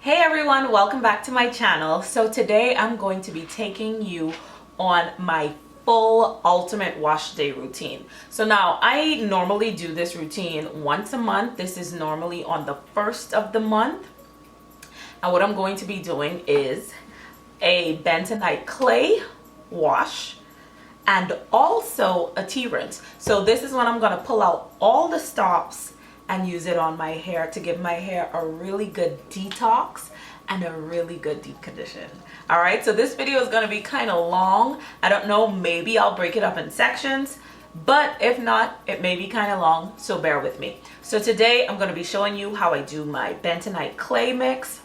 Hey everyone, welcome back to my channel. So today I'm going to be taking you on my full ultimate wash day routine. So now I normally do this routine once a month. This is normally on the first of the month. And what I'm going to be doing is a bentonite clay wash and also a tea rinse. So this is when I'm going to pull out all the stops and use it on my hair to give my hair a really good detox and a really good deep condition. All right, so this video is going to be kind of long. I don't know, maybe I'll break it up in sections, but if not, it may be kind of long, so bear with me. So today I'm going to be showing you how I do my bentonite clay mix.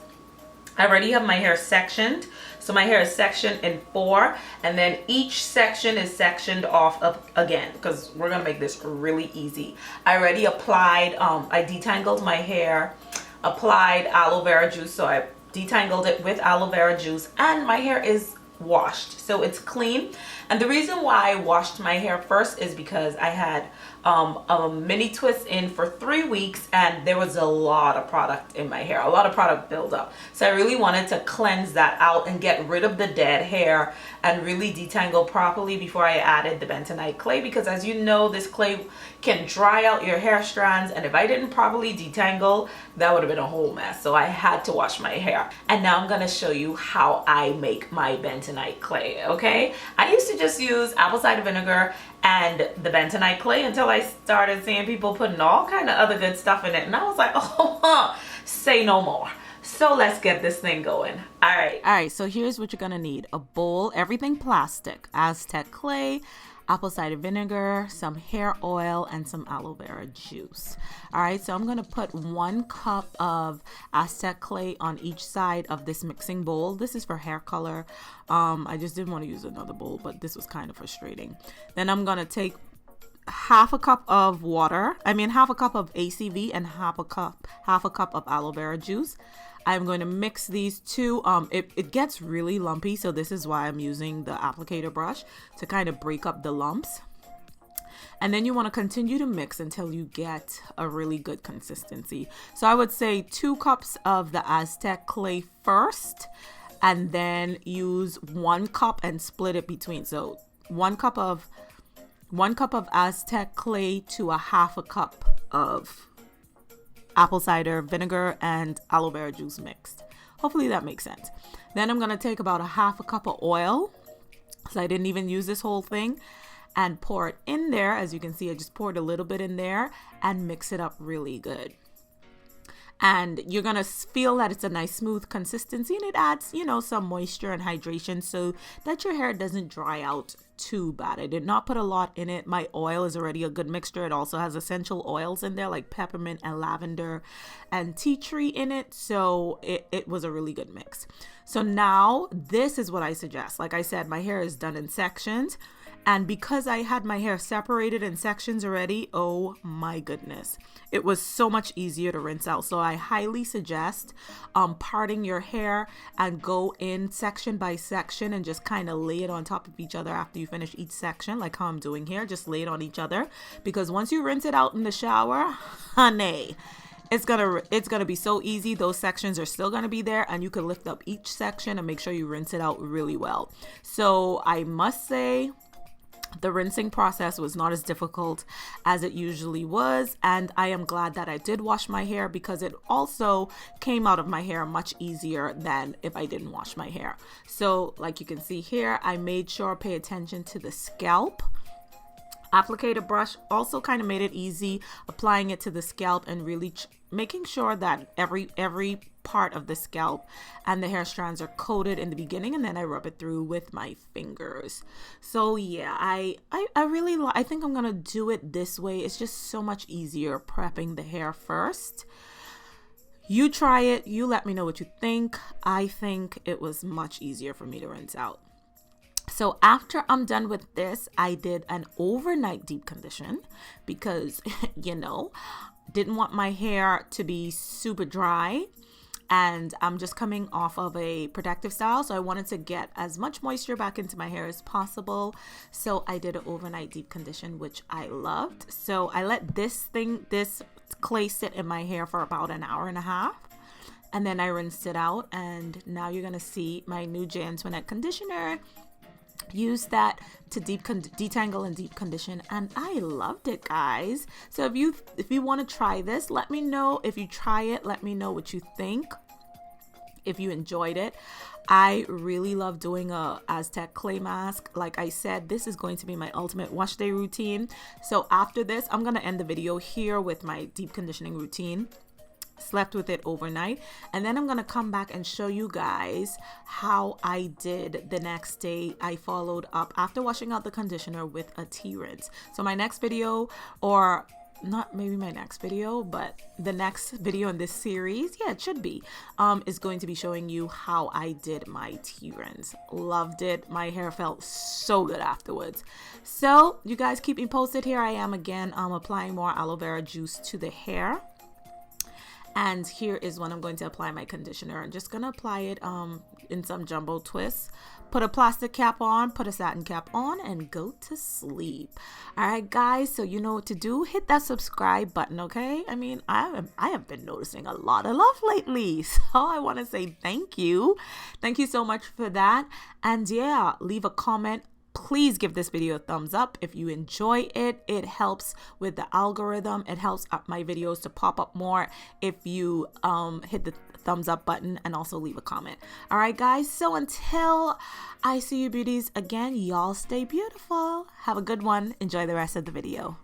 I already have my hair sectioned. So my hair is sectioned in 4, and then each section is sectioned off of again, because we're gonna make this really easy. I already applied, I detangled my hair, applied aloe vera juice, so I detangled it with aloe vera juice, and my hair is washed, so it's clean. And the reason why I washed my hair first is because I had a mini twist in for 3 weeks and there was a lot of product in my hair, a lot of product buildup. So I really wanted to cleanse that out and get rid of the dead hair and really detangle properly before I added the bentonite clay, because as you know, this clay can dry out your hair strands, and if I didn't properly detangle, that would have been a whole mess. So I had to wash my hair. And now I'm gonna show you how I make my bentonite clay, okay? I used to just use apple cider vinegar and the bentonite clay until I started seeing people putting all kind of other good stuff in it, and I was like, oh, say no more. So let's get this thing going. All right, so here's what you're gonna need: a bowl, everything plastic, Aztec clay, apple cider vinegar, some hair oil, and some aloe vera juice. All right, so I'm gonna put 1 cup of Aztec clay on each side of this mixing bowl. This is for hair color. I just didn't want to use another bowl, but this was kind of frustrating. Then I'm gonna take half a cup of water, half a cup of ACV, and half a cup of aloe vera juice. I'm going to mix these two. It gets really lumpy, so this is why I'm using the applicator brush to kind of break up the lumps. And then you want to continue to mix until you get a really good consistency. So I would say 2 cups of the Aztec clay first, and then use 1 cup and split it between. So 1 cup of Aztec clay to a half a cup of apple cider vinegar and aloe vera juice mixed. Hopefully that makes sense. Then I'm going to take about a half a cup of oil, so I didn't even use this whole thing, and pour it in there. As you can see, I just poured a little bit in there and mix it up really good. And you're going to feel that it's a nice smooth consistency, and it adds, some moisture and hydration so that your hair doesn't dry out too bad. I did not put a lot in it. My oil is already a good mixture. It also has essential oils in there like peppermint and lavender and tea tree in it. So it was a really good mix. So now this is what I suggest. Like I said, my hair is done in sections. And because I had my hair separated in sections already, oh my goodness, it was so much easier to rinse out. So I highly suggest parting your hair and go in section by section and just kind of lay it on top of each other after you finish each section, like how I'm doing here. Just lay it on each other, because once you rinse it out in the shower, honey, it's gonna be so easy. Those sections are still gonna be there, and you can lift up each section and make sure you rinse it out really well. So I must say, the rinsing process was not as difficult as it usually was, and I am glad that I did wash my hair, because it also came out of my hair much easier than if I didn't wash my hair. So like you can see here, I made sure pay attention to the scalp. Applicator brush also kind of made it easy, applying it to the scalp and really making sure that every part of the scalp and the hair strands are coated in the beginning, and then I rub it through with my fingers. So yeah, I think I'm gonna do it this way. It's just so much easier prepping the hair first. You try it, you let me know what you think. I think it was much easier for me to rinse out. So after I'm done with this, I did an overnight deep condition because, didn't want my hair to be super dry. And I'm just coming off of a protective style, so I wanted to get as much moisture back into my hair as possible. So I did an overnight deep condition, which I loved. So I let this clay sit in my hair for about an hour and a half. and then I rinsed it out, and now you're gonna see my new Antoinette conditioner. Use that to detangle and deep condition, and I loved it, guys. So if you want to try this, let me know. If you try it, let me know what you think, if you enjoyed it. I really love doing a Aztec clay mask. Like I said, this is going to be my ultimate wash day routine. So after this, I'm gonna end the video here with my deep conditioning routine. Slept with it overnight, and then I'm gonna come back and show you guys how I did the next day. I followed up after washing out the conditioner with a tea rinse. So my next video, or not maybe my next video, but the next video in this series, yeah, it should be, is going to be showing you how I did my tea rinse. Loved it. My hair felt so good afterwards. So you guys keep me posted. Here I am again. I'm applying more aloe vera juice to the hair. And here is when I'm going to apply my conditioner. I'm just going to apply it in some jumbo twists. Put a plastic cap on, put a satin cap on, and go to sleep. All right, guys, so you know what to do. Hit that subscribe button, okay? I mean, I have been noticing a lot of love lately. So I want to say thank you. Thank you so much for that. And yeah, leave a comment. Please give this video a thumbs up if you enjoy it. It helps with the algorithm. It helps my videos to pop up more if you hit the thumbs up button, and also leave a comment. All right, guys, so until I see you beauties again, y'all stay beautiful. Have a good one. Enjoy the rest of the video.